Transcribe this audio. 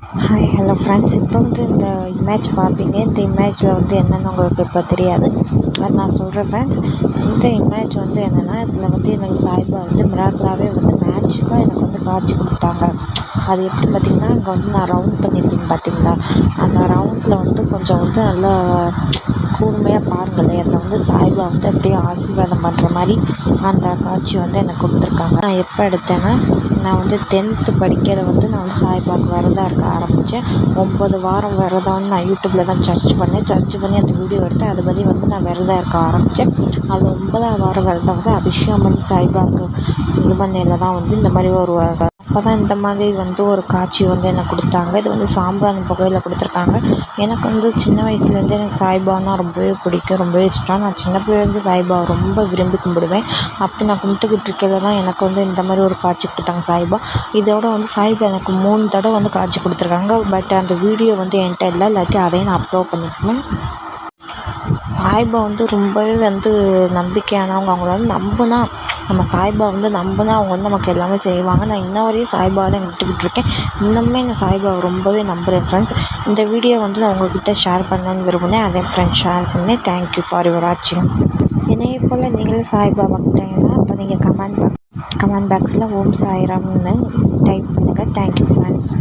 Hi hello friends. இப்போ இந்த image பார்ப்பீங்க. இந்த இமேஜில் என்னென்னு உங்களுக்கு இப்போ தெரியாது, அது நான் சொல்கிறேன் ஃப்ரெண்ட்ஸ். இந்த இமேஜ் என்னென்னா, இதில் எனக்கு சாய்பா மிராக்கலாகவே மேஜிக்காக எனக்கு காட்சி கொடுத்தாங்க. அது எப்படி பார்த்திங்கன்னா, இங்கே நான் ரவுண்ட் பண்ணியிருக்கேன் பார்த்திங்களா, அந்த ரவுண்டில் கொஞ்சம் நல்லா கூர்மையாக பாருங்களேன். அதில் சாய்பா அப்படியே ஆசீர்வாதம் பண்ணுற மாதிரி அந்த காட்சி எனக்கு கொடுத்துருக்காங்க. நான் எப்போ எடுத்தேன்னா, நான் 10th படிக்கிற நான் சாய்பாபாவுக்கு விரதம் இருக்க ஆரம்பித்தேன். 9 வாரம் விரதம்னு நான் யூடியூப்பில் தான் சர்ச் பண்ணி அந்த வீடியோ எடுத்தேன். அது படி நான் விரதம் இருக்க ஆரம்பித்தேன். அது 9ஆவது வாரம் விரதம் அபிஷேகம் பண்ணி சாய்பாபாவுக்கு இது பண்ணையில் தான் இந்த மாதிரி ஒரு அப்போ தான் இந்த மாதிரி ஒரு காட்சி எனக்கு கொடுத்தாங்க. இது சாம்பிராணி புகையில் கொடுத்துருக்காங்க. எனக்கு சின்ன வயசுலேருந்தே எனக்கு சாய்பாபான்னா ரொம்பவே பிடிக்கும், ரொம்பவே இஷ்டம். நான் சின்ன பிள்ளைலேருந்து சாய்பாபா ரொம்ப விரும்பி கும்பிடுவேன். அப்படி நான் கும்பிட்டுக்கிட்டு இருக்கிறது தான் எனக்கு இந்த மாதிரி ஒரு காட்சி கொடுத்தாங்க சாய்பாபா. இதோட சாய்பாபா எனக்கு 3 தடவை காட்சி கொடுத்துருக்காங்க. பட் அந்த வீடியோ என்கிட்ட இல்லை, இல்லாட்டி அதையும் நான் அப்லோட் பண்ணியிருப்பேன். சாய்பாபா ரொம்பவே நம்பிக்கையானவங்க. அவங்கள நம்பினா நம்ம சாய்பாபா நம்பினா அவங்க நமக்கு எல்லாமே செய்வாங்க. நான் இன்ன வரையும் சாய்பாபா தான் விட்டுக்கிட்டு இருக்கேன். இன்னுமே நான் சாய்பாபா ரொம்பவே நம்புகிறேன் ஃப்ரெண்ட்ஸ். இந்த வீடியோ நான் உங்கள்கிட்ட ஷேர் பண்ணணும்னு விரும்பினேன். அதே ஃப்ரெண்ட்ஸ் ஷேர் பண்ணேன். தேங்க்யூ ஃபார் யுவர் வாட்சிங். இதே போல் நீங்களும் சாய்பாபா கிட்டேங்கன்னா அப்போ நீங்கள் கமெண்ட் பாக்ஸில் ஓம் சாய்ராம்னு டைப் பண்ணுங்கள். Thank you friends.